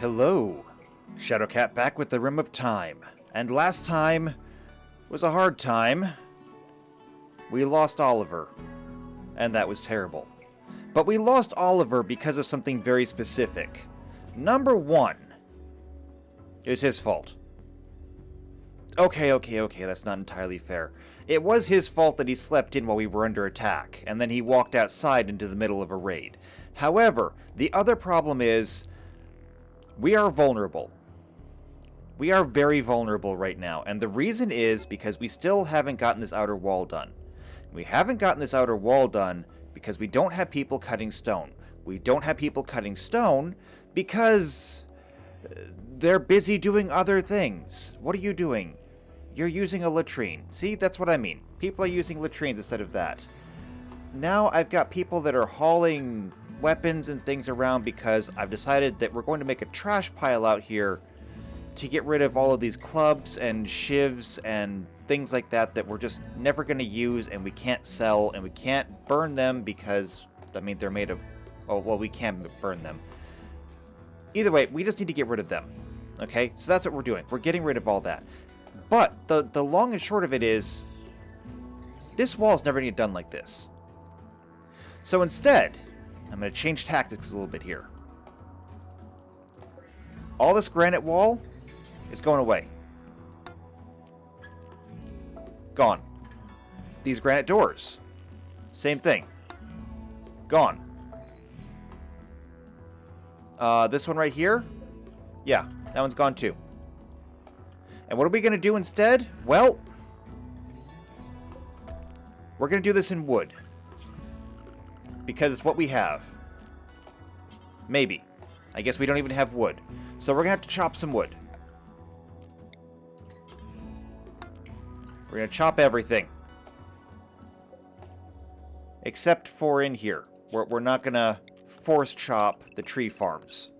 Hello, Shadowcat back with the Rim of Time. And last time was a hard time. We lost Oliver, and that was terrible. But we lost Oliver because of something very specific. Number one, it was his fault. Okay, that's not entirely fair. It was his fault that he slept in while we were under attack, and then he walked outside into the middle of a raid. However, the other problem is, we are vulnerable. We are very vulnerable right now, and the reason is because we still haven't gotten this outer wall done. We haven't gotten this outer wall done because we don't have people cutting stone. We don't have people cutting stone because they're busy doing other things. What are you doing? You're using a latrine. See, that's what I mean. People are using latrines instead of that. Now I've got people that are hauling weapons and things around because I've decided that we're going to make a trash pile out here to get rid of all of these clubs and shivs and things like that that we're just never going to use and we can't sell and we can't burn them because, I mean, they're made of... Oh, well, we can burn them. Either way, we just need to get rid of them. Okay? So that's what we're doing. We're getting rid of all that. But the long and short of it is, this wall is never going to get done like this. So instead, I'm going to change tactics a little bit here. All this granite wall is going away. Gone. These granite doors, same thing. Gone. This one right here, yeah, that one's gone too. And what are we going to do instead? Well, we're going to do this in wood. Because it's what we have. Maybe. I guess we don't even have wood. So we're going to have to chop some wood. We're going to chop everything. Except for in here. We're not going to force chop the tree farms.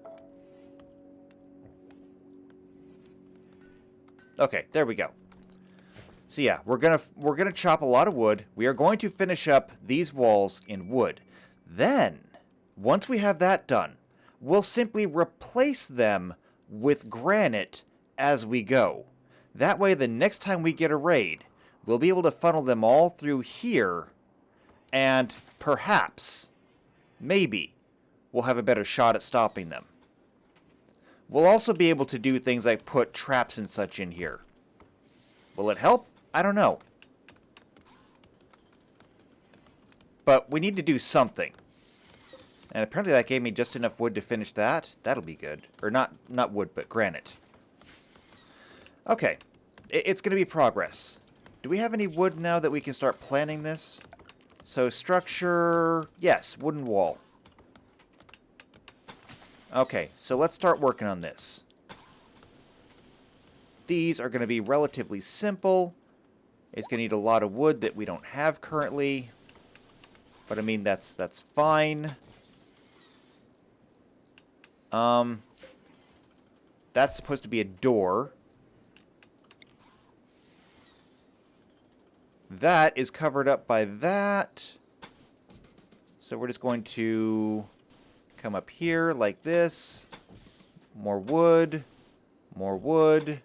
Okay, there we go. So yeah, we're gonna chop a lot of wood. We are going to finish up these walls in wood. Then, once we have that done, we'll simply replace them with granite as we go. That way, the next time we get a raid, we'll be able to funnel them all through here, and perhaps, maybe, we'll have a better shot at stopping them. We'll also be able to do things like put traps and such in here. Will it help? I don't know. But we need to do something. And apparently that gave me just enough wood to finish that. That'll be good. Or not wood, but granite. Okay. It's going to be progress. Do we have any wood now that we can start planning this? So structure... Yes, wooden wall. Okay, so let's start working on this. These are going to be relatively simple. It's going to need a lot of wood that we don't have currently. But I mean, that's fine. That's supposed to be a door. That is covered up by that. So we're just going to come up here like this. More wood. More wood.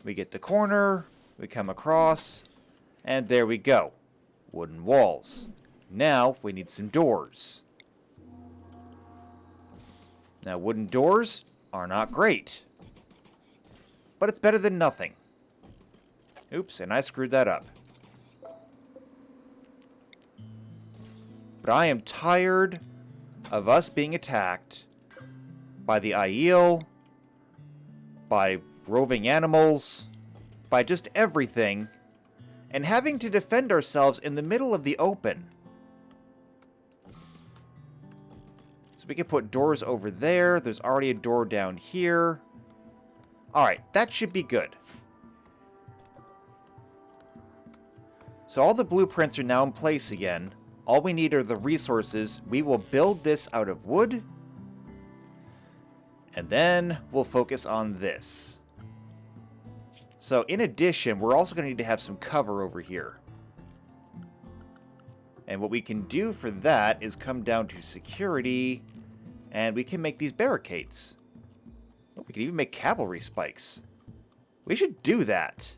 We get the corner. We come across. And there we go. Wooden walls. Now we need some doors. Now wooden doors are not great. But it's better than nothing. Oops, and I screwed that up. But I am tired of us being attacked by the Aiel, by roving animals, by just everything, and having to defend ourselves in the middle of the open. So we can put doors over there. There's already a door down here. Alright, that should be good. So all the blueprints are now in place again. All we need are the resources. We will build this out of wood. And then we'll focus on this. So in addition, we're also going to need to have some cover over here. And what we can do for that is come down to security And we can make these barricades. Oh, we can even make cavalry spikes. We should do that.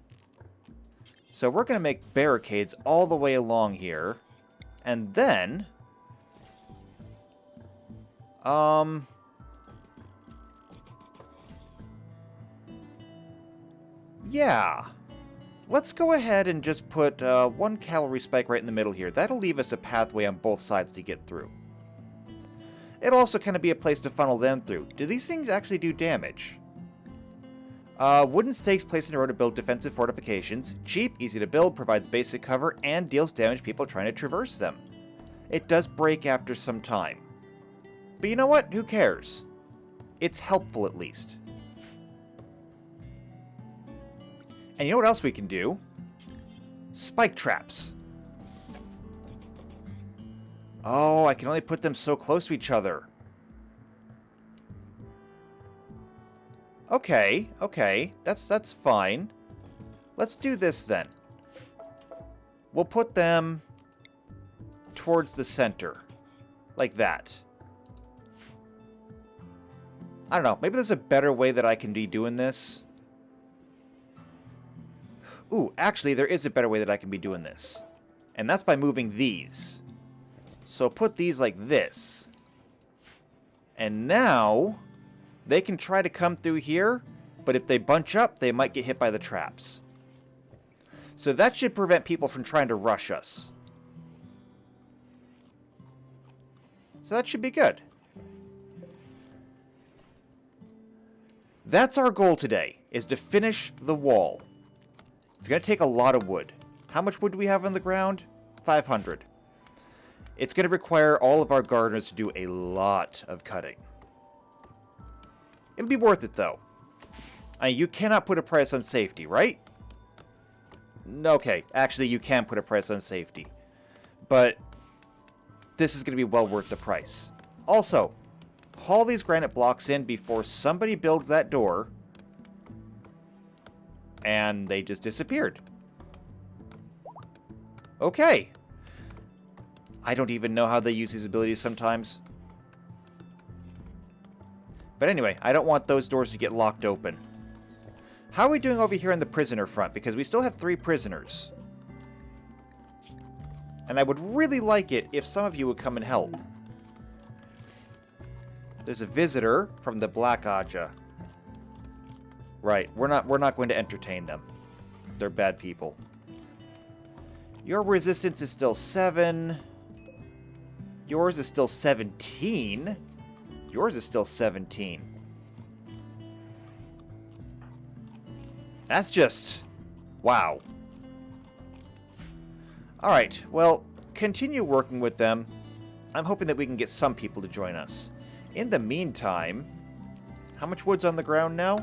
So we're going to make barricades all the way along here. And then... yeah. Let's go ahead and just put one cavalry spike right in the middle here. That'll leave us a pathway on both sides to get through. It'll also kind of be a place to funnel them through. Do these things actually do damage? Wooden stakes placed in order to build defensive fortifications. Cheap, easy to build, provides basic cover, and deals damage to people trying to traverse them. It does break after some time. But you know what? Who cares? It's helpful at least. And you know what else we can do? Spike traps. Oh, I can only put them so close to each other. Okay, okay. That's fine. Let's do this then. We'll put them towards the center. Like that. I don't know. Maybe there's a better way that I can be doing this. Ooh, actually, there is a better way that I can be doing this. And that's by moving these. So put these like this. And now, they can try to come through here, but if they bunch up, they might get hit by the traps. So that should prevent people from trying to rush us. So that should be good. That's our goal today, is to finish the wall. It's going to take a lot of wood. How much wood do we have on the ground? 500. It's going to require all of our gardeners to do a lot of cutting. It'll be worth it, though. I mean, you cannot put a price on safety, right? Okay, actually, you can put a price on safety. But this is going to be well worth the price. Also, haul these granite blocks in before somebody builds that door. And they just disappeared. Okay. I don't even know how they use these abilities sometimes. But anyway, I don't want those doors to get locked open. How are we doing over here on the prisoner front? Because we still have 3 prisoners. And I would really like it if some of you would come and help. There's a visitor from the Black Aja. Right, we're not going to entertain them. They're bad people. Your resistance is still 7. Yours is still 17. Yours is still 17. That's just... wow. Alright, well, continue working with them. I'm hoping that we can get some people to join us. In the meantime, how much wood's on the ground now?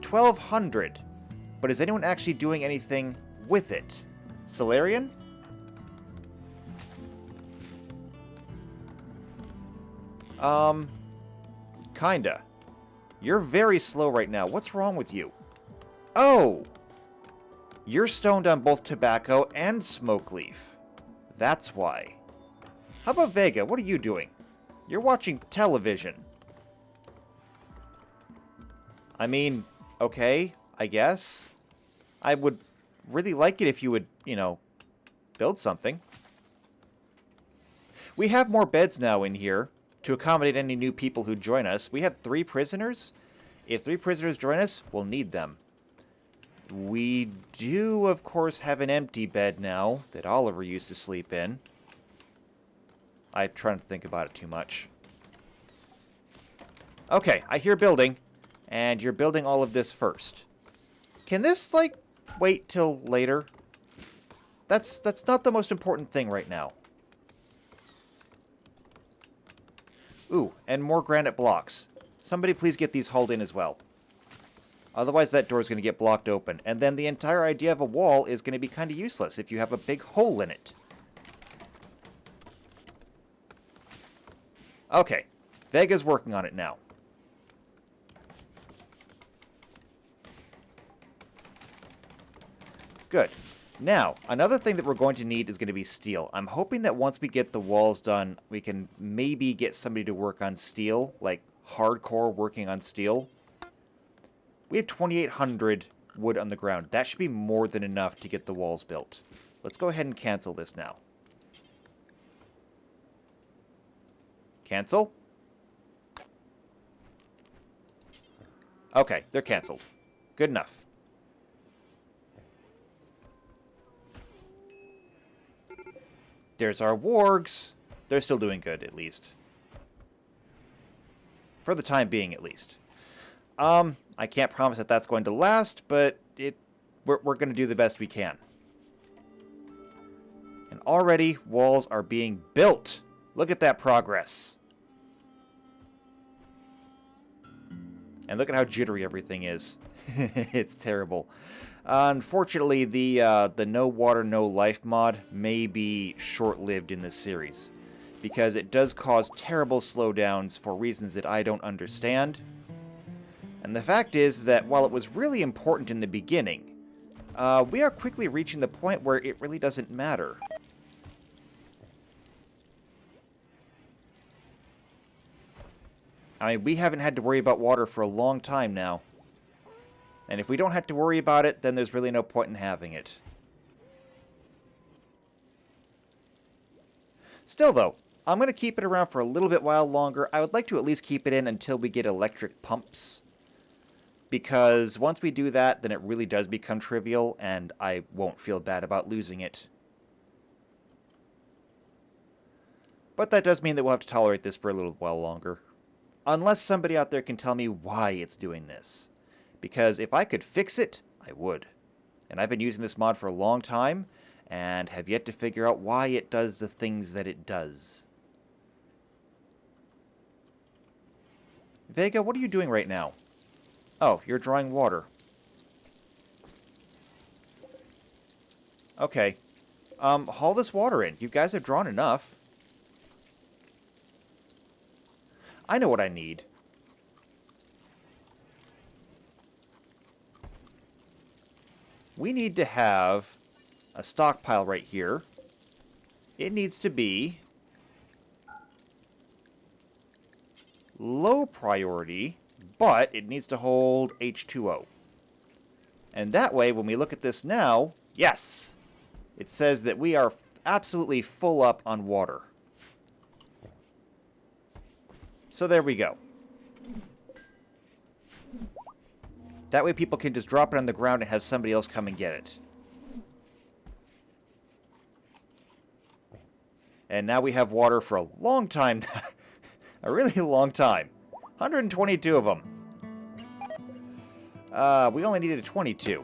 1,200. But is anyone actually doing anything with it? Solarian? Kinda. You're very slow right now. What's wrong with you? Oh! You're stoned on both tobacco and smoke leaf. That's why. How about Vega? What are you doing? You're watching television. I mean, okay, I guess. I would really like it if you would, you know, build something. We have more beds now in here to accommodate any new people who join us. We have 3 prisoners. If 3 prisoners join us, we'll need them. We do, of course, have an empty bed now that Oliver used to sleep in. I try not to think about it too much. Okay, I hear building. And you're building all of this first. Can this, like, wait till later? That's not the most important thing right now. Ooh, and more granite blocks. Somebody please get these hauled in as well. Otherwise that door is going to get blocked open. And then the entire idea of a wall is going to be kind of useless if you have a big hole in it. Okay, Vega's working on it now. Good. Now, another thing that we're going to need is going to be steel. I'm hoping that once we get the walls done, we can maybe get somebody to work on steel, like hardcore working on steel. We have 2,800 wood on the ground. That should be more than enough to get the walls built. Let's go ahead and cancel this now. Cancel? Okay, they're canceled. Good enough. There's our wargs. They're still doing good, at least. For the time being, at least. I can't promise that that's going to last, but we're going to do the best we can. And already, walls are being built. Look at that progress. And look at how jittery everything is. It's terrible. Unfortunately, the No Water, No Life mod may be short-lived in this series, because it does cause terrible slowdowns for reasons that I don't understand. And the fact is that while it was really important in the beginning, we are quickly reaching the point where it really doesn't matter. I mean, we haven't had to worry about water for a long time now. And if we don't have to worry about it, then there's really no point in having it. Still, though, I'm going to keep it around for a little bit while longer. I would like to at least keep it in until we get electric pumps. Because once we do that, then it really does become trivial, and I won't feel bad about losing it. But that does mean that we'll have to tolerate this for a little while longer. Unless somebody out there can tell me why it's doing this. Because if I could fix it, I would. And I've been using this mod for a long time, and have yet to figure out why it does the things that it does. Vega, what are you doing right now? Oh, you're drawing water. Okay. Haul this water in. You guys have drawn enough. I know what I need. We need to have a stockpile right here. It needs to be low priority, but it needs to hold H2O. And that way, when we look at this now, yes! It says that we are absolutely full up on water. So there we go. That way people can just drop it on the ground and have somebody else come and get it. And now we have water for a long time. A really long time. 122 of them. We only needed 22.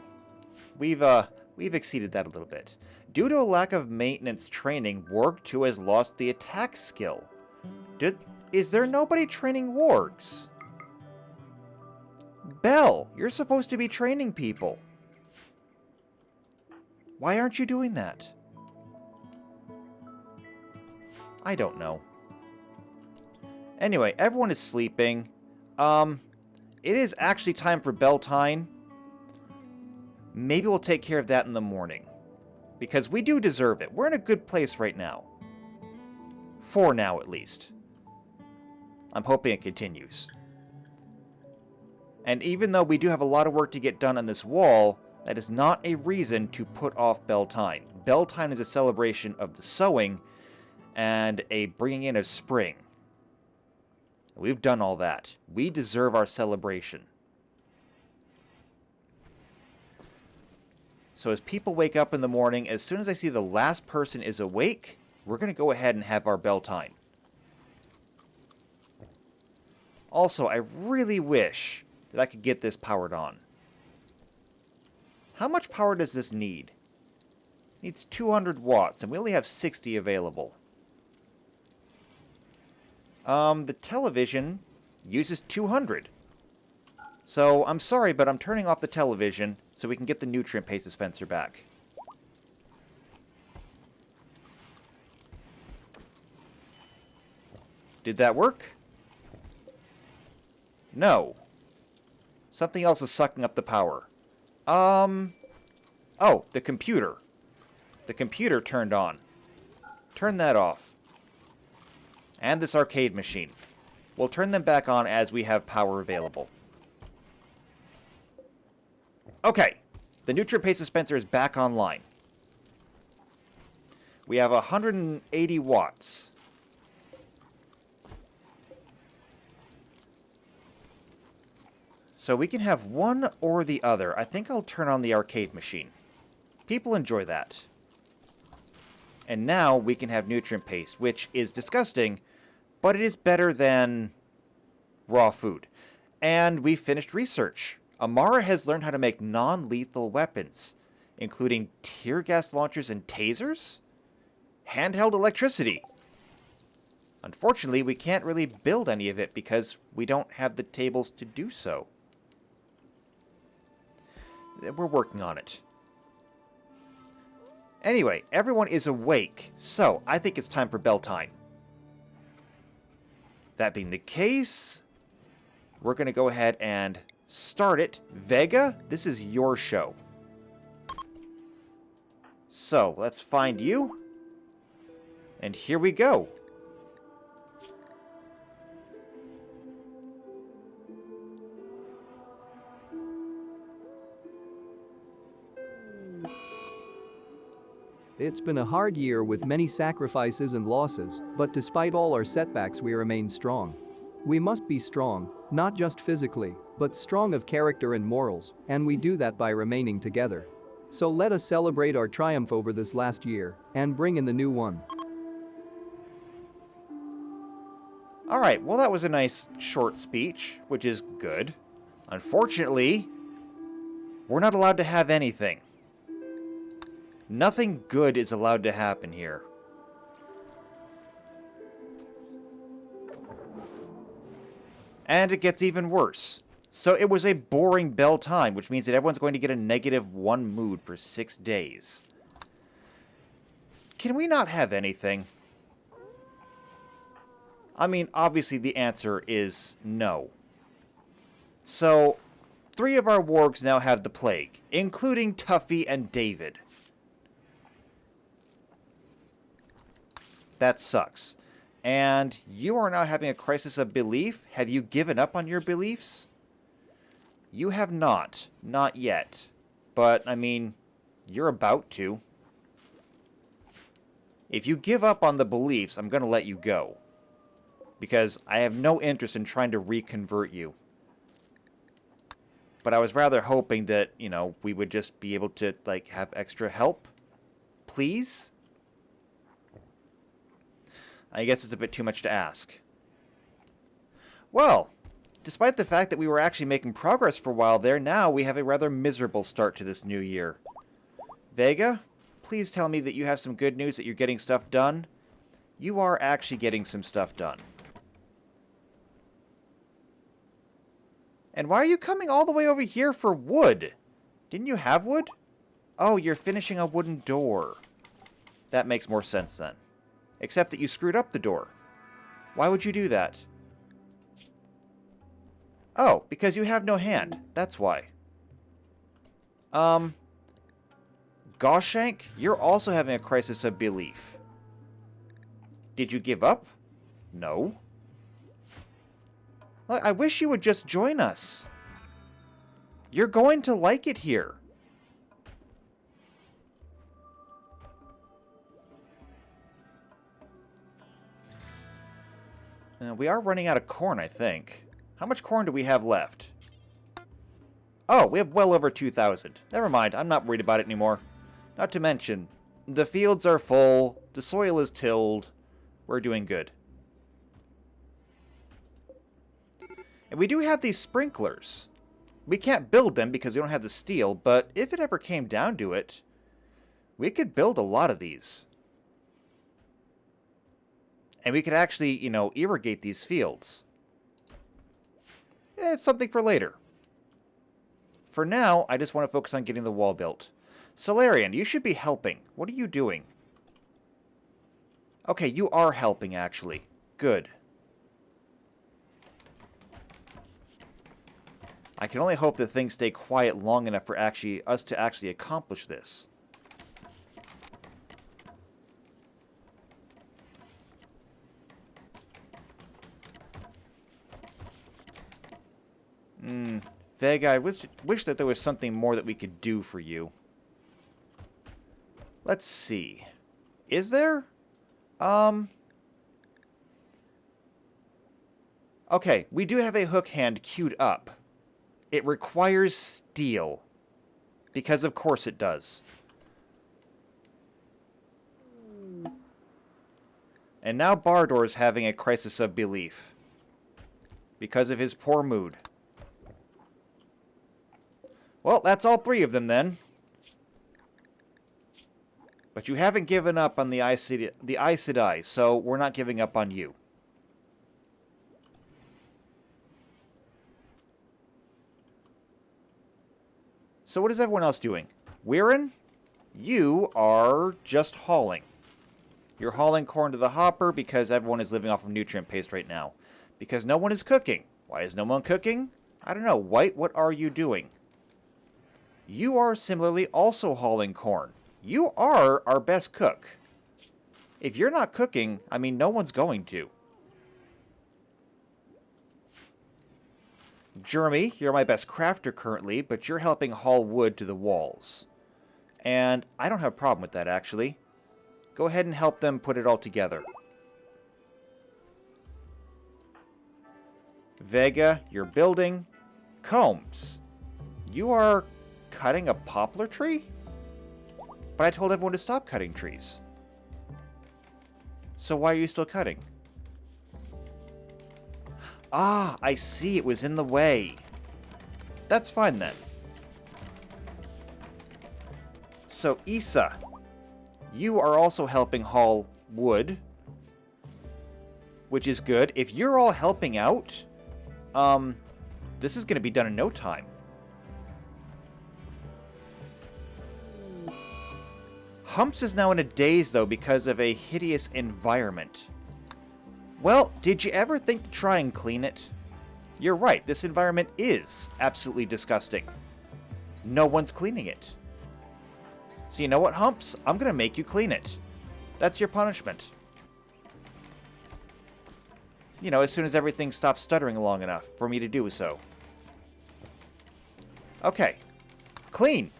We've exceeded that a little bit. Due to a lack of maintenance training, Warg 2 has lost the attack skill. Is there nobody training wargs? Belle, you're supposed to be training people. Why aren't you doing that? I don't know. Anyway, everyone is sleeping. It is actually time for Beltane. Maybe we'll take care of that in the morning. Because we do deserve it. We're in a good place right now. For now, at least. I'm hoping it continues. And even though we do have a lot of work to get done on this wall, that is not a reason to put off Beltane. Beltane is a celebration of the sowing and a bringing in of spring. We've done all that. We deserve our celebration. So as people wake up in the morning, as soon as I see the last person is awake, we're going to go ahead and have our Beltane. Also, I really wish that I could get this powered on. How much power does this need? It needs 200 watts, and we only have 60 available. The television uses 200. So, I'm sorry, but I'm turning off the television so we can get the nutrient paste dispenser back. Did that work? No. Something else is sucking up the power. Oh, the computer. The computer turned on. Turn that off. And this arcade machine. We'll turn them back on as we have power available. Okay. The nutrient paste dispenser is back online. We have 180 watts. So we can have one or the other. I think I'll turn on the arcade machine. People enjoy that. And now we can have nutrient paste, which is disgusting, but it is better than raw food. And we finished research. Amara has learned how to make non-lethal weapons, including tear gas launchers and tasers, handheld electricity. Unfortunately, we can't really build any of it because we don't have the tables to do so. We're working on it. Anyway, everyone is awake, so I think it's time for bell time. That being the case, we're going to go ahead and start it. Vega, this is your show. So, let's find you. And here we go. It's been a hard year with many sacrifices and losses, but despite all our setbacks we remain strong. We must be strong, not just physically, but strong of character and morals, and we do that by remaining together. So let us celebrate our triumph over this last year, and bring in the new one. Alright, well that was a nice short speech, which is good. Unfortunately, we're not allowed to have anything. Nothing good is allowed to happen here. And it gets even worse. So it was a boring bell time, which means that everyone's going to get a -1 mood for 6 days. Can we not have anything? I mean, obviously the answer is no. So, 3 of our wargs now have the plague, including Tuffy and David. That sucks. And you are now having a crisis of belief. Have you given up on your beliefs? You have not. Not yet. But, I mean, you're about to. If you give up on the beliefs, I'm going to let you go. Because I have no interest in trying to reconvert you. But I was rather hoping that, you know, we would just be able to, like, have extra help. Please? I guess it's a bit too much to ask. Well, despite the fact that we were actually making progress for a while there, now we have a rather miserable start to this new year. Vega, please tell me that you have some good news that you're getting stuff done. You are actually getting some stuff done. And why are you coming all the way over here for wood? Didn't you have wood? Oh, you're finishing a wooden door. That makes more sense then. Except that you screwed up the door. Why would you do that? Oh, because you have no hand. That's why. Goshank, you're also having a crisis of belief. Did you give up? No. Look, I wish you would just join us. You're going to like it here. We are running out of corn, I think. How much corn do we have left? Oh, we have well over 2,000. Never mind, I'm not worried about it anymore. Not to mention, the fields are full, the soil is tilled, we're doing good. And we do have these sprinklers. We can't build them because we don't have the steel, but if it ever came down to it, we could build a lot of these. And we could actually, you know, irrigate these fields. It's something for later. For now, I just want to focus on getting the wall built. Solarian, you should be helping. What are you doing? Okay, you are helping, actually. Good. I can only hope that things stay quiet long enough for us to actually accomplish this. Vega, I wish that there was something more that we could do for you. Let's see. Is there? Okay, we do have a hook hand queued up. It requires steel. Because of course it does. And now Bardor's having a crisis of belief. Because of his poor mood. Well, that's all three of them then. But you haven't given up on the Aes Sedai, so we're not giving up on you. So what is everyone else doing? Weirin, you are just hauling. You're hauling corn to the hopper because everyone is living off of nutrient paste right now. Because no one is cooking. Why is no one cooking? I don't know. White, what are you doing? You are similarly also hauling corn. You are our best cook. If you're not cooking, I mean, no one's going to. Jeremy, you're my best crafter currently, but you're helping haul wood to the walls. And I don't have a problem with that, actually. Go ahead and help them put it all together. Vega, you're building. Combs, you are cutting a poplar tree? But I told everyone to stop cutting trees. So why are you still cutting? Ah, I see. It was in the way. That's fine then. So, Issa, you are also helping haul wood, which is good. If you're all helping out, this is going to be done in no time. Humps is now in a daze, though, because of a hideous environment. Well, did you ever think to try and clean it? You're right, this environment is absolutely disgusting. No one's cleaning it. So you know what, Humps? I'm going to make you clean it. That's your punishment. You know, as soon as everything stops stuttering long enough for me to do so. Okay. Clean.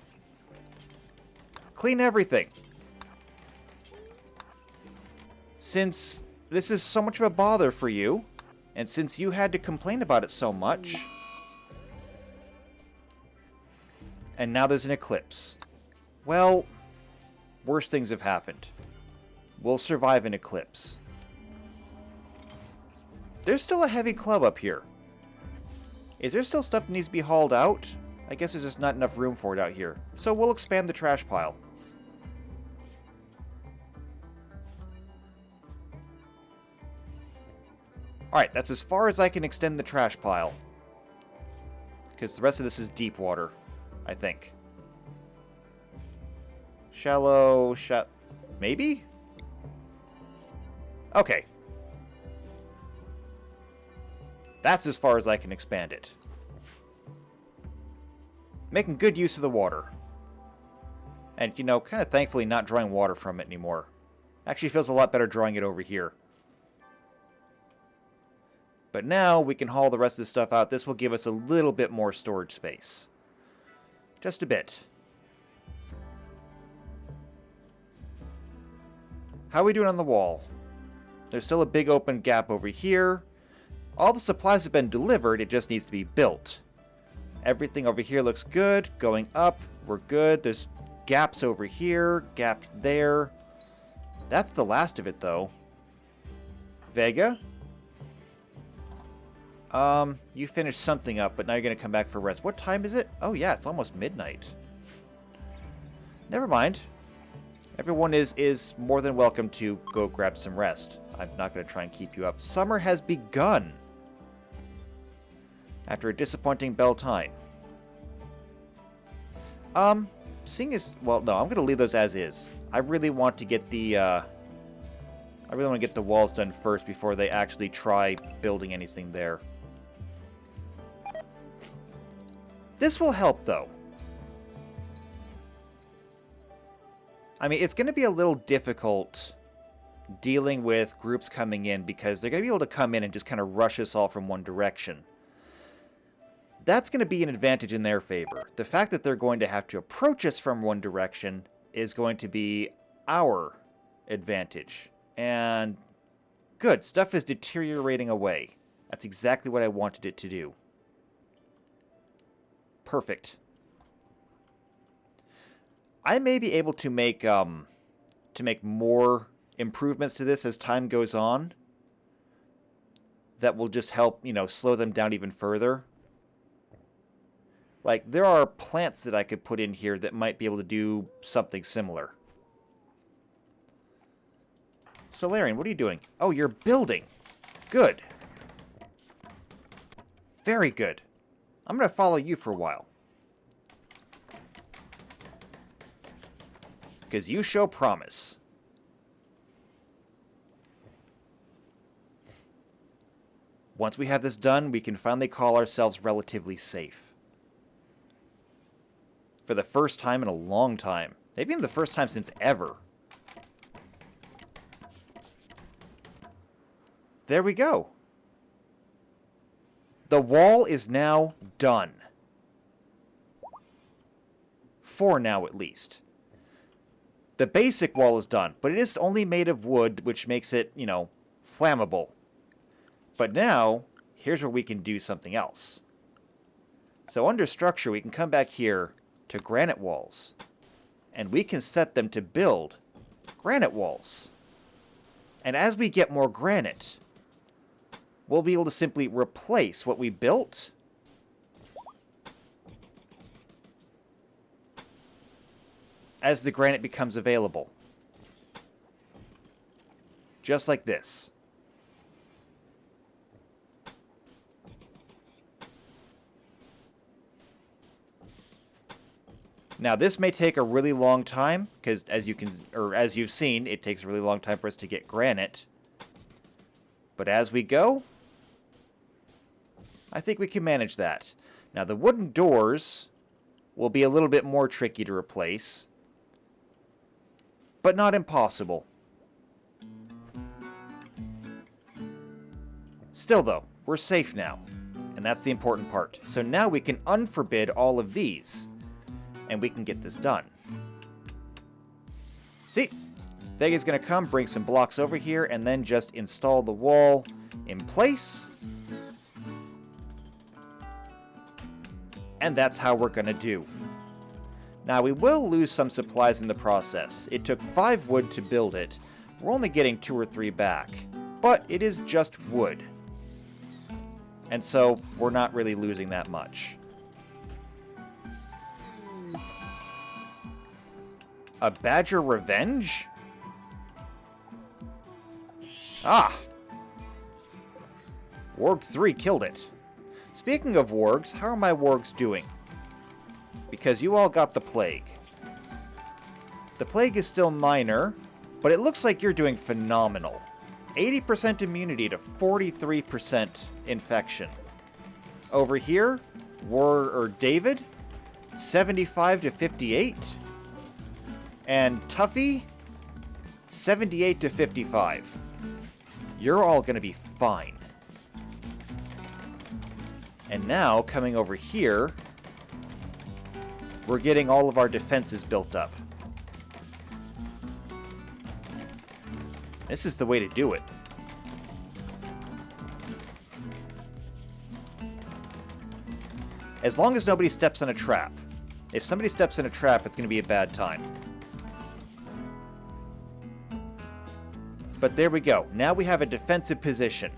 Clean everything. Since this is so much of a bother for you, and since you had to complain about it so much, and now there's an eclipse. Well, worse things have happened. We'll survive an eclipse. There's still a heavy club up here. Is there still stuff that needs to be hauled out? I guess there's just not enough room for it out here. So we'll expand the trash pile. Alright, that's as far as I can extend the trash pile. Because the rest of this is deep water, I think. Shallow, maybe? Okay. That's as far as I can expand it. Making good use of the water. And, you know, kind of thankfully not drawing water from it anymore. Actually feels a lot better drawing it over here. But now we can haul the rest of the stuff out. This will give us a little bit more storage space. Just a bit. How are we doing on the wall? There's still a big open gap over here. All the supplies have been delivered, it just needs to be built. Everything over here looks good. Going up, we're good. There's gaps over here, gap there. That's the last of it, though. Vega? You finished something up, but now you're going to come back for rest. What time is it? Oh, yeah, it's almost midnight. Never mind. Everyone is more than welcome to go grab some rest. I'm not going to try and keep you up. Summer has begun. After a disappointing Beltane. Seeing as... Well, no, I'm going to leave those as is. I really want to get the, I really want to get the walls done first before they actually try building anything there. This will help, though. I mean, it's going to be a little difficult dealing with groups coming in because they're going to be able to come in and just kind of rush us all from one direction. that's going to be an advantage in their favor. The fact that they're going to have to approach us from one direction is going to be our advantage. And good, stuff is deteriorating away. That's exactly what I wanted it to do. Perfect. I may be able to make more improvements to this as time goes on. That will just help, slow them down even further. Like, there are plants that I could put in here that might be able to do something similar. Solarian, what are you doing? Oh, you're building. Good. Very good. I'm going to follow you for a while. Because you show promise. Once we have this done, we can finally call ourselves relatively safe. For the first time in a long time. Maybe even the first time since ever. There we go. The wall is now done. For now, at least. The basic wall is done, but it is only made of wood, which makes it, flammable. But now, here's where we can do something else. So under structure, we can come back here to granite walls. And we can set them to build granite walls. And as we get more granite, we'll be able to simply replace what we built as the granite becomes available. Just like this. Now this may take a really long time, because as you've seen, it takes a really long time for us to get granite. But as we go, I think we can manage that. Now the wooden doors will be a little bit more tricky to replace, but not impossible. Still though, we're safe now, and that's the important part. So now we can unforbid all of these, and we can get this done. See? Vega's gonna come, bring some blocks over here, and then just install the wall in place. And that's how we're gonna do. Now, we will lose some supplies in the process. It took 5 wood to build it. We're only getting 2 or 3 back. But it is just wood. And so, we're not really losing that much. A badger revenge? Ah! Warg 3 killed it. Speaking of wargs, how are my wargs doing? Because you all got the plague. The plague is still minor, but it looks like you're doing phenomenal. 80% immunity to 43% infection. Over here, David, 75 to 58. And Tuffy, 78 to 55. You're all gonna be fine. And now, coming over here, we're getting all of our defenses built up. This is the way to do it. As long as nobody steps on a trap. If somebody steps in a trap, it's going to be a bad time. But there we go. Now we have a defensive position.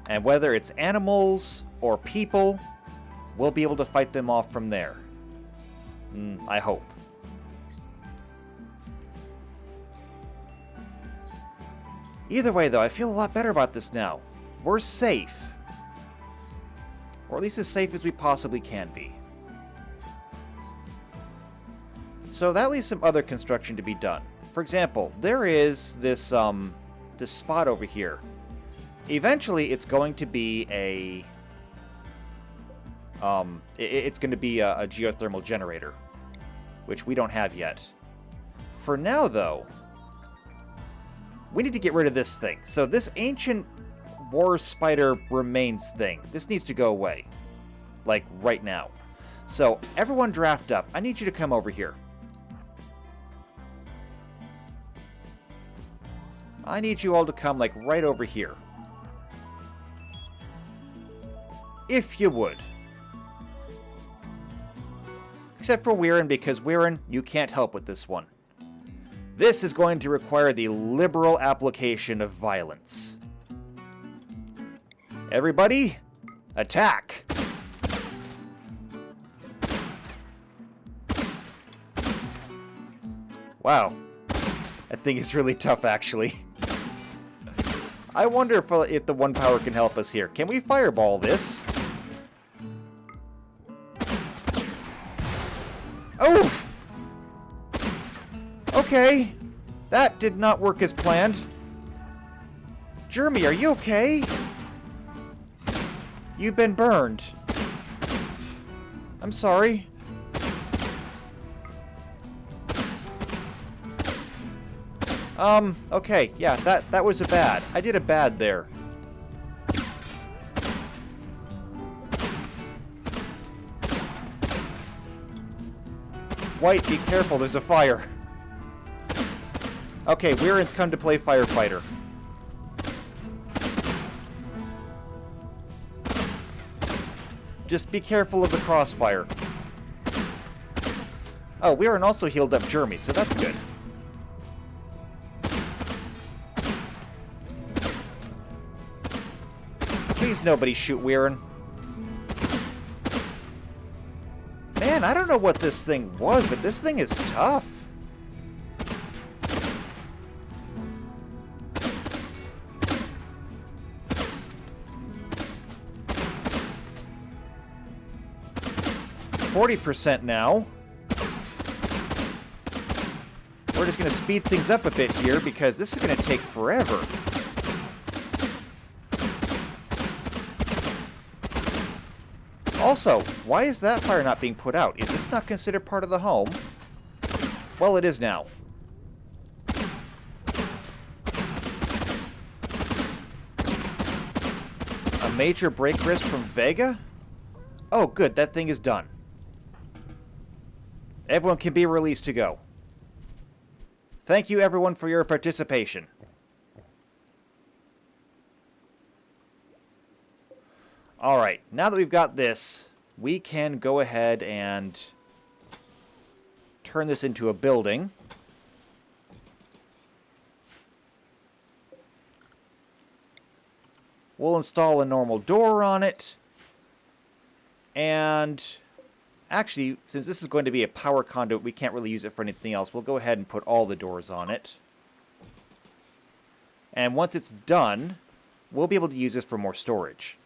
And whether it's animals or people, we'll be able to fight them off from there. I hope. Either way, though, I feel a lot better about this now. We're safe. Or at least as safe as we possibly can be. So that leaves some other construction to be done. For example, there is this spot over here. Eventually, it's going to be a geothermal generator, which we don't have yet. For now, though, we need to get rid of this thing. So this ancient war spider remains thing. This needs to go away. Like, right now. So, everyone draft up. I need you to come over here. I need you all to come, like, right over here. If you would. Except for Weirin, because Weirin, you can't help with this one. This is going to require the liberal application of violence. Everybody, attack! Wow. That thing is really tough, actually. I wonder if the one power can help us here. Can we fireball this? Oof! Okay. That did not work as planned. Jeremy, are you okay? You've been burned. I'm sorry. Okay, yeah, that was a bad. I did a bad there. White, be careful, there's a fire. Okay, Weirin's come to play firefighter. Just be careful of the crossfire. Oh, Weirin also healed up Jeremy, so that's good. Please nobody shoot Weirin. Man, I don't know what this thing was, but this thing is tough. %40 now. We're just going to speed things up a bit here because this is going to take forever. Also, why is that fire not being put out? Is this not considered part of the home? Well, it is now. A major break risk from Vega? Oh, good. That thing is done. Everyone can be released to go. Thank you, everyone, for your participation. Alright, now that we've got this, we can go ahead and turn this into a building. We'll install a normal door on it. And actually, since this is going to be a power conduit, we can't really use it for anything else. We'll go ahead and put all the doors on it. And once it's done, we'll be able to use this for more storage.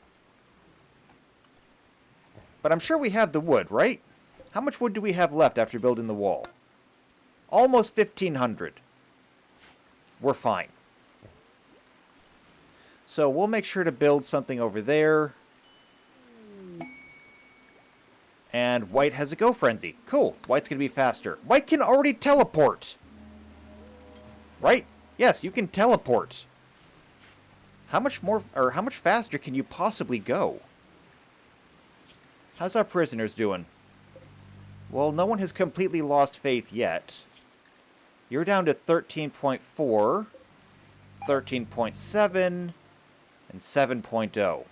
But I'm sure we have the wood, right? How much wood do we have left after building the wall? Almost 1,500. We're fine. So we'll make sure to build something over there. And White has a go frenzy. Cool. White's going to be faster. White can already teleport. Right? Yes, you can teleport. How much more, or how much faster can you possibly go? How's our prisoners doing? Well, no one has completely lost faith yet. You're down to 13.4, 13.7, and 7.0.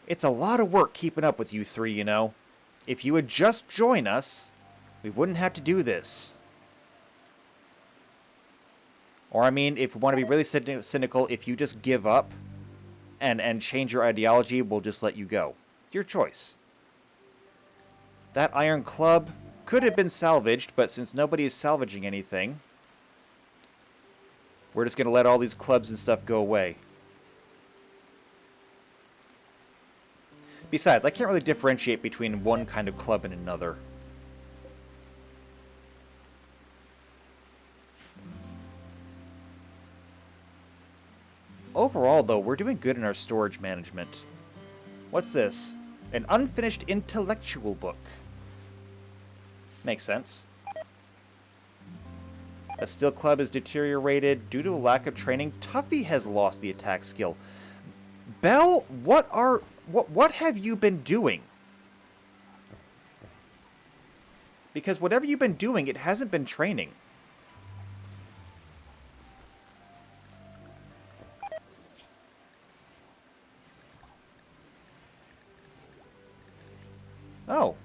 It's a lot of work keeping up with you three, you know. If you would just join us, we wouldn't have to do this. Or, I mean, if we want to be really cynical, if you just give up and change your ideology, we'll just let you go. Your choice. That iron club could have been salvaged, but since nobody is salvaging anything, we're just going to let all these clubs and stuff go away. Besides, I can't really differentiate between one kind of club and another. Overall, though, we're doing good in our storage management. What's this? An unfinished intellectual book. Makes sense. A steel club is deteriorated due to a lack of training. Tuffy has lost the attack skill. Belle, what have you been doing? Because whatever you've been doing, it hasn't been training. Oh.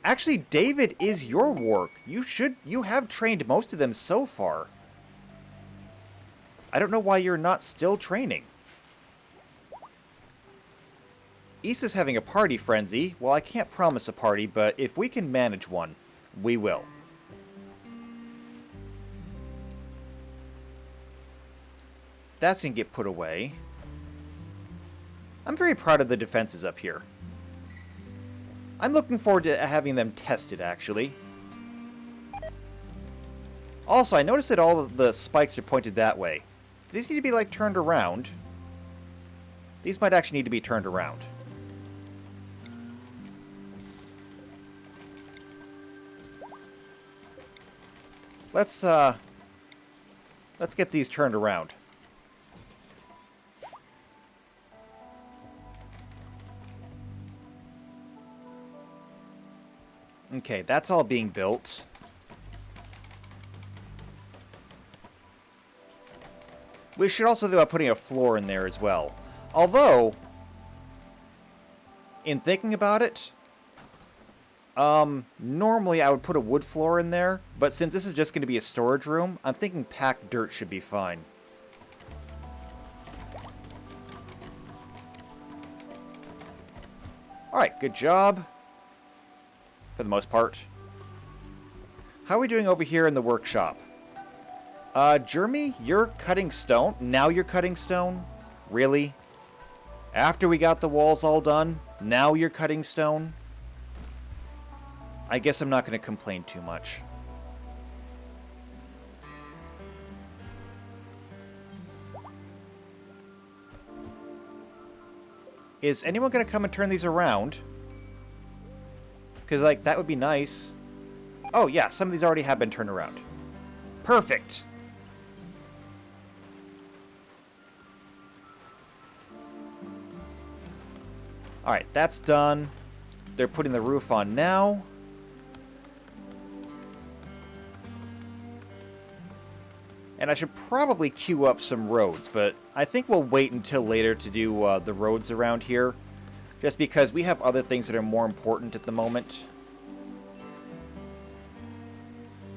Actually, David is your work. You have trained most of them so far. I don't know why you're not still training. Issa's having a party frenzy. Well, I can't promise a party, but if we can manage one, we will. That's gonna get put away. I'm very proud of the defenses up here. I'm looking forward to having them tested, actually. Also, I noticed that all of the spikes are pointed that way. These need to be, like, turned around. These might actually need to be turned around. Let's get these turned around. Okay, that's all being built. We should also think about putting a floor in there as well. Although, in thinking about it, normally I would put a wood floor in there, but since this is just going to be a storage room, I'm thinking packed dirt should be fine. Alright, good job. For the most part. How are we doing over here in the workshop? Jeremy, you're cutting stone? Now you're cutting stone? Really? After we got the walls all done, now you're cutting stone? I guess I'm not going to complain too much. Is anyone going to come and turn these around? Because, like, that would be nice. Oh, yeah, some of these already have been turned around. Perfect! Alright, that's done. They're putting the roof on now. And I should probably queue up some roads, but I think we'll wait until later to do the roads around here. Just because we have other things that are more important at the moment.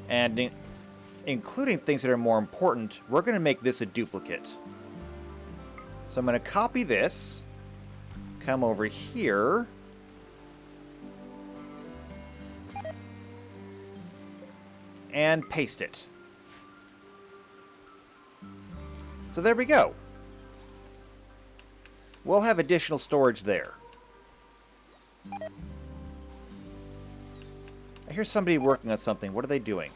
And including things that are more important, we're going to make this a duplicate. So I'm going to copy this. Come over here. And paste it. So there we go. We'll have additional storage there. I hear somebody working on something. What are they doing?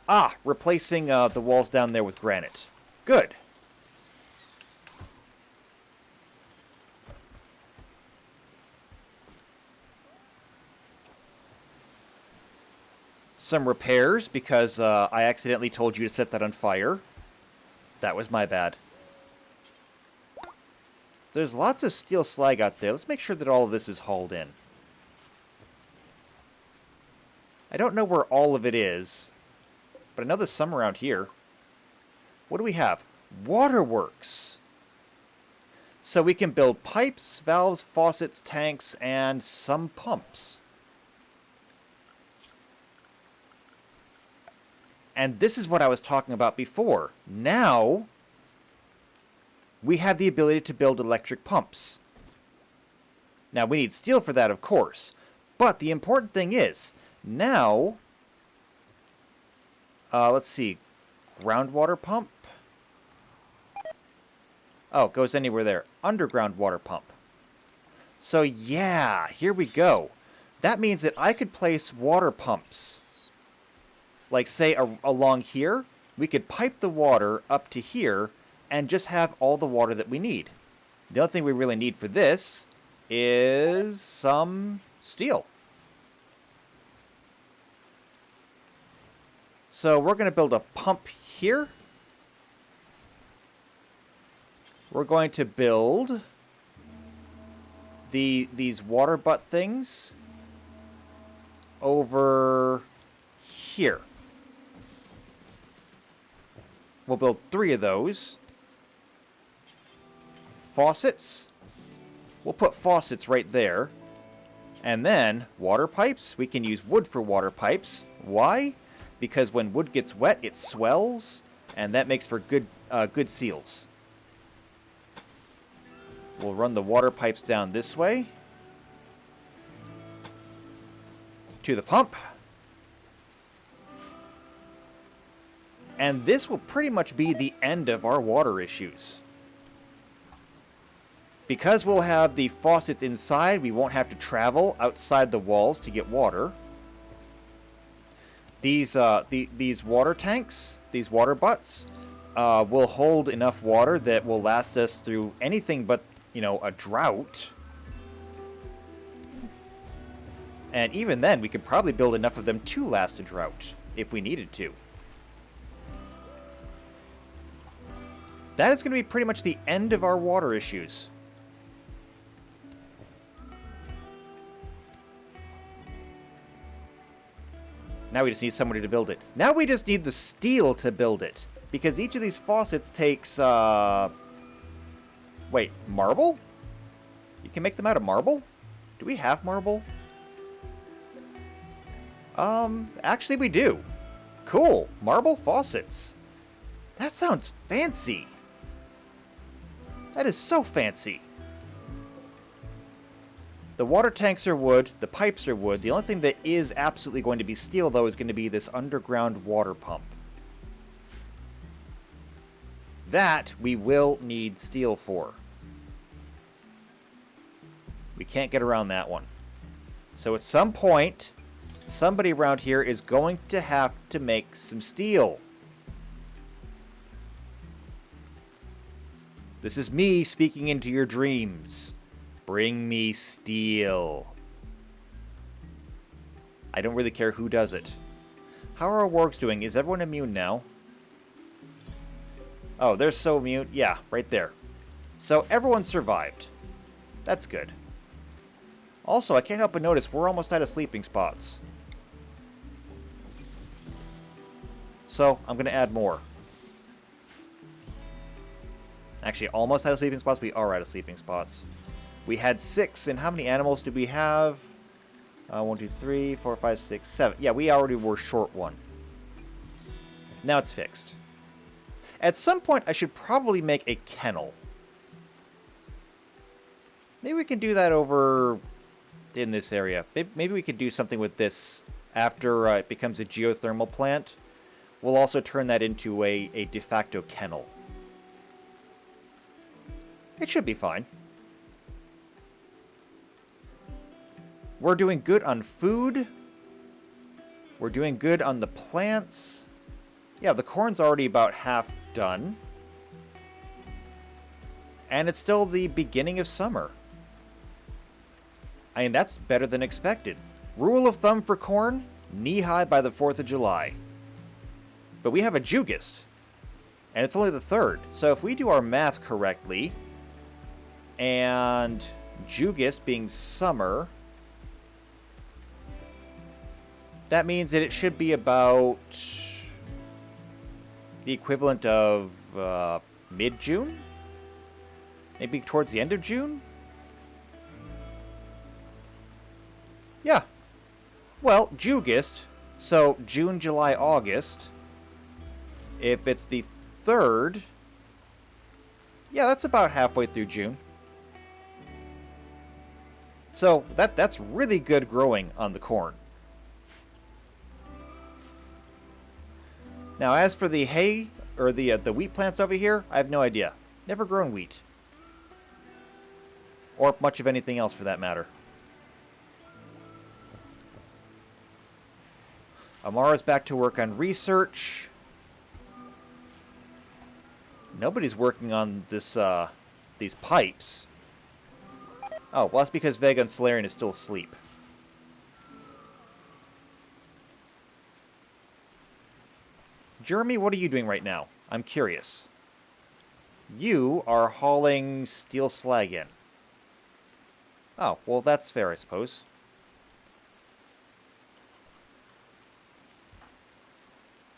Ah, replacing the walls down there with granite. Good. Some repairs, because I accidentally told you to set that on fire. That was my bad. There's lots of steel slag out there. Let's make sure that all of this is hauled in. I don't know where all of it is, but I know there's some around here. What do we have? Waterworks! So we can build pipes, valves, faucets, tanks, and some pumps. And this is what I was talking about before. Now, we have the ability to build electric pumps. Now, we need steel for that, of course. But the important thing is, now, let's see, groundwater pump? Oh, it goes anywhere there. Underground water pump. So, yeah, here we go. That means that I could place water pumps. Like, say, along here, we could pipe the water up to here and just have all the water that we need. The only thing we really need for this is some steel. So we're going to build a pump here. We're going to build these water butt things over here. We'll build 3 of those. Faucets. We'll put faucets right there. And then, water pipes. We can use wood for water pipes. Why? Because when wood gets wet, it swells, and that makes for good seals. We'll run the water pipes down this way to the pump. And this will pretty much be the end of our water issues. Because we'll have the faucets inside, we won't have to travel outside the walls to get water. These water tanks, these water butts, will hold enough water that will last us through anything but, you know, a drought. And even then, we could probably build enough of them to last a drought, if we needed to. That is going to be pretty much the end of our water issues. Now we just need somebody to build it. Now we just need the steel to build it. Because each of these faucets takes, wait, marble? You can make them out of marble? Do we have marble? Actually we do. Cool. Marble faucets. That sounds fancy. That is so fancy. The water tanks are wood, the pipes are wood. The only thing that is absolutely going to be steel, though, is going to be this underground water pump. That we will need steel for. We can't get around that one. So at some point, somebody around here is going to have to make some steel. This is me speaking into your dreams. Bring me steel. I don't really care who does it. How are our wargs doing? Is everyone immune now? Oh, they're so immune. Yeah, right there. So everyone survived. That's good. Also, I can't help but notice we're almost out of sleeping spots. So, I'm going to add more. Actually, almost out of sleeping spots. We are out of sleeping spots. We had 6, and how many animals did we have? 1, 2, 3, 4, 5, 6, 7. Yeah, we already were short 1. Now it's fixed. At some point, I should probably make a kennel. Maybe we can do that over in this area. Maybe we could do something with this after it becomes a geothermal plant. We'll also turn that into a de facto kennel. It should be fine. We're doing good on food. We're doing good on the plants. Yeah, the corn's already about half done. And it's still the beginning of summer. I mean, that's better than expected. Rule of thumb for corn, knee-high by the 4th of July. But we have a Jugist. And it's only the 3rd. So if we do our math correctly, and Jugist being summer, that means that it should be about the equivalent of mid-June? Maybe towards the end of June? Yeah. Well, Jugist, so June, July, August. If it's the 3rd, yeah, that's about halfway through June. So that's really good growing on the corn. Now, as for the hay, or the wheat plants over here, I have no idea. Never grown wheat. Or much of anything else for that matter. Amara's back to work on research. Nobody's working on this, these pipes. Oh, well, that's because Vega and Solarian is still asleep. Jeremy, what are you doing right now? I'm curious. You are hauling steel slag in. Oh, well, that's fair, I suppose.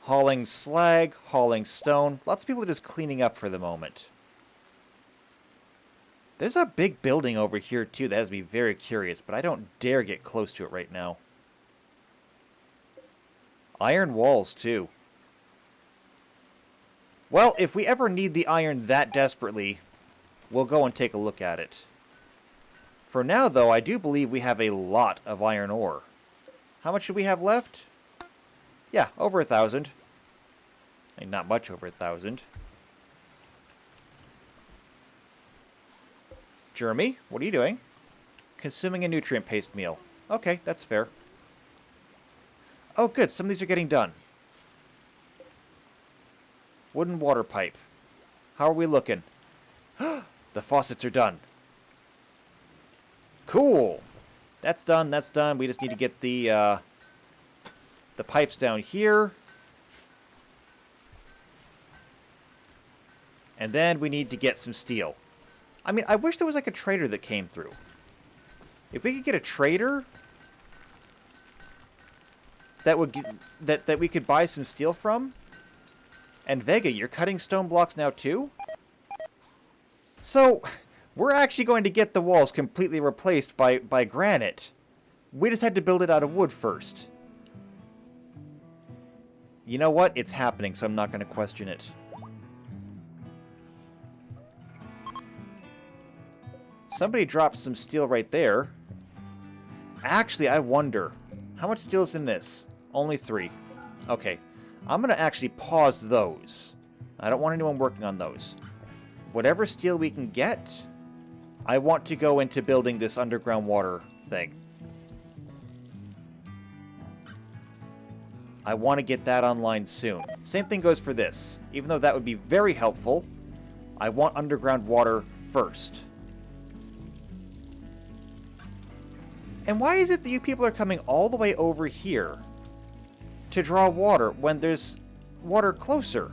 Hauling slag, hauling stone. Lots of people are just cleaning up for the moment. There's a big building over here, too, that has me very curious, but I don't dare get close to it right now. Iron walls, too. Well, if we ever need the iron that desperately, we'll go and take a look at it. For now, though, I do believe we have a lot of iron ore. How much do we have left? Yeah, over 1,000. I mean, not much over 1,000. Jeremy, what are you doing? Consuming a nutrient paste meal. Okay, that's fair. Oh, good. Some of these are getting done. Wooden water pipe. How are we looking? The faucets are done. Cool. That's done. That's done. We just need to get the pipes down here. And then we need to get some steel. I mean, I wish there was like a trader that came through. If we could get a trader that would that we could buy some steel from. And Vega, you're cutting stone blocks now too? So, we're actually going to get the walls completely replaced by granite. We just had to build it out of wood first. You know what? It's happening, so I'm not going to question it. Somebody dropped some steel right there. Actually, I wonder, how much steel is in this? Only 3. Okay. I'm going to actually pause those. I don't want anyone working on those. Whatever steel we can get, I want to go into building this underground water thing. I want to get that online soon. Same thing goes for this. Even though that would be very helpful, I want underground water first. And why is it that you people are coming all the way over here to draw water when there's water closer?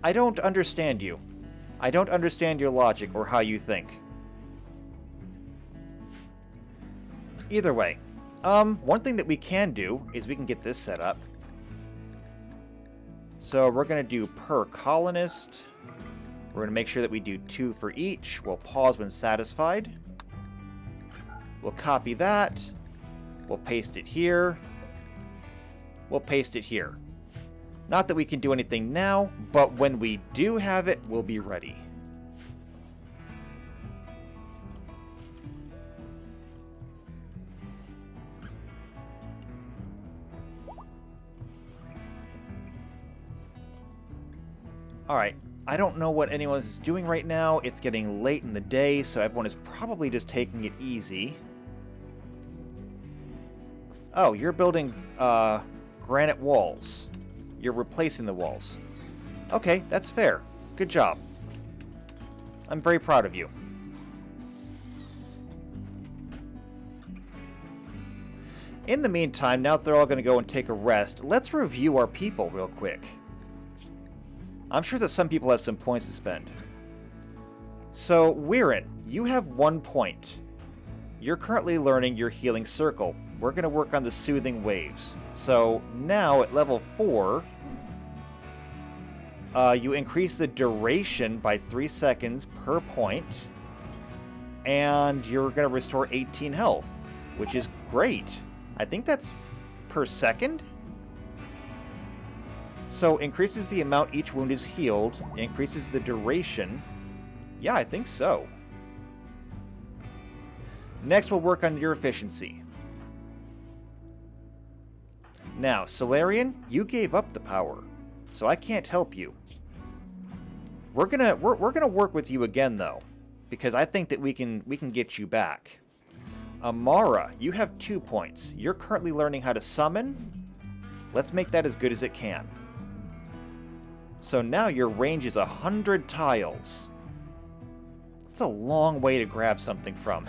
I don't understand you. I don't understand your logic or how you think. Either way, one thing that we can do is we can get this set up. So we're going to do per colonist. We're going to make sure that we do 2 for each. We'll pause when satisfied. We'll copy that. We'll paste it here. We'll paste it here. Not that we can do anything now, but when we do have it, we'll be ready. Alright, I don't know what anyone is doing right now. It's getting late in the day, so everyone is probably just taking it easy. Oh, you're building granite walls. You're replacing the walls. Okay, that's fair. Good job. I'm very proud of you. In the meantime, now that they're all going to go and take a rest, let's review our people real quick. I'm sure that some people have some points to spend. So, Weirin, you have 1 point. You're currently learning your healing circle. We're going to work on the soothing waves. So now at level 4, you increase the duration by 3 seconds per point. And you're going to restore 18 health, which is great. I think that's per second? So increases the amount each wound is healed, increases the duration. Yeah, I think so. Next, we'll work on your efficiency. Now, Solarian, you gave up the power, so I can't help you. We're gonna work with you again though, because I think that we can get you back. Amara, you have 2 points. You're currently learning how to summon. Let's make that as good as it can. So now your range is 100 tiles. It's a long way to grab something from.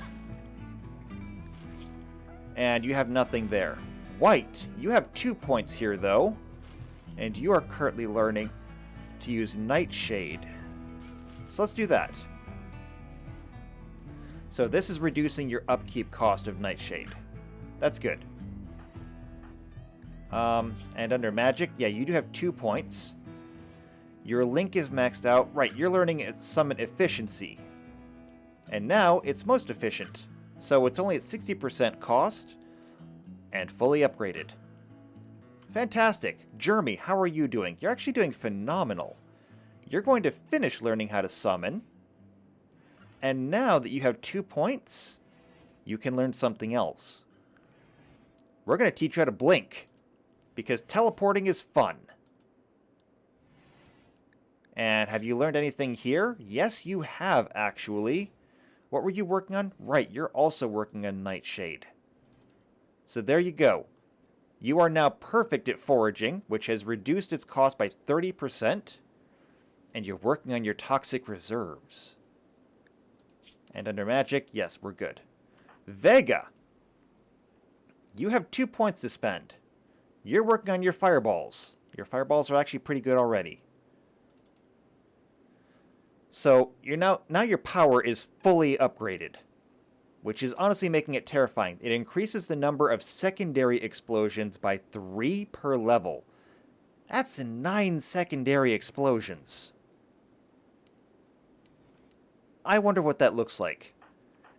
And you have nothing there. White, you have 2 points here, though. And you are currently learning to use Nightshade. So let's do that. So this is reducing your upkeep cost of Nightshade. That's good. And under Magic, yeah, you do have 2 points. Your Link is maxed out. Right, you're learning Summon Efficiency. And now it's most efficient. So it's only at 60% cost and fully upgraded. Fantastic. Jeremy, how are you doing? You're actually doing phenomenal. You're going to finish learning how to summon. And now that you have 2 points, you can learn something else. We're going to teach you how to blink, because teleporting is fun. And have you learned anything here? Yes, you have, actually. What were you working on? Right, you're also working on Nightshade. So there you go. You are now perfect at foraging, which has reduced its cost by 30%. And you're working on your toxic reserves. And under Magic, yes, we're good. Vega, you have 2 points to spend. You're working on your fireballs. Your fireballs are actually pretty good already. So you're now your power is fully upgraded, which is honestly making it terrifying. It increases the number of secondary explosions by 3 per level. That's 9 secondary explosions. I wonder what that looks like.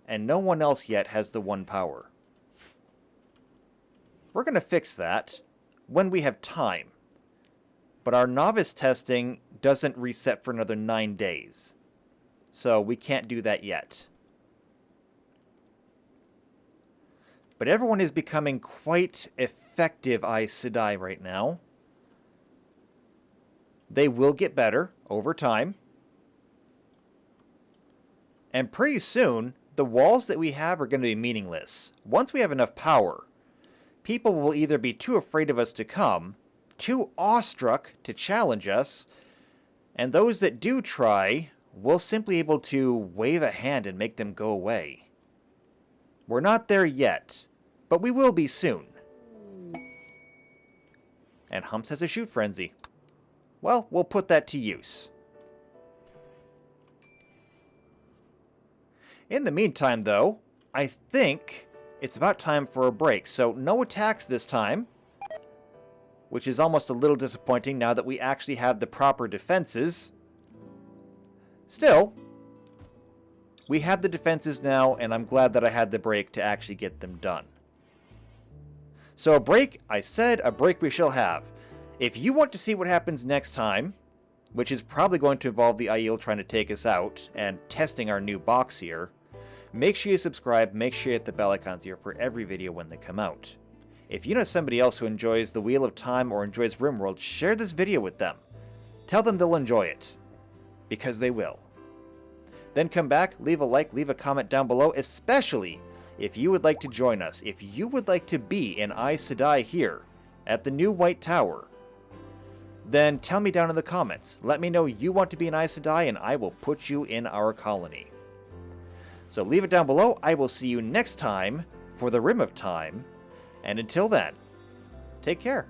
And no one else yet has the 1 power. We're going to fix that when we have time. But our novice testing doesn't reset for another 9 days. So we can't do that yet. But everyone is becoming quite effective Aes Sedai right now. They will get better over time. And pretty soon, the walls that we have are going to be meaningless. Once we have enough power, people will either be too afraid of us to come, too awestruck to challenge us, and those that do try will simply be able to wave a hand and make them go away. We're not there yet, but we will be soon. And Humps has a shoot frenzy. Well, we'll put that to use. In the meantime, though, I think it's about time for a break. So no attacks this time, which is almost a little disappointing now that we actually have the proper defenses. Still, we have the defenses now, and I'm glad that I had the break to actually get them done. So a break, I said a break we shall have. If you want to see what happens next time, which is probably going to involve the Aiel trying to take us out and testing our new box here, make sure you subscribe, make sure you hit the bell icons here for every video when they come out. If you know somebody else who enjoys the Wheel of Time or enjoys RimWorld, share this video with them. Tell them they'll enjoy it. Because they will. Then come back, leave a like, leave a comment down below, especially if you would like to join us. If you would like to be an Aes Sedai here at the new White Tower, then tell me down in the comments. Let me know you want to be an Aes Sedai and I will put you in our colony. So leave it down below. I will see you next time for the Rim of Time. And until then, take care.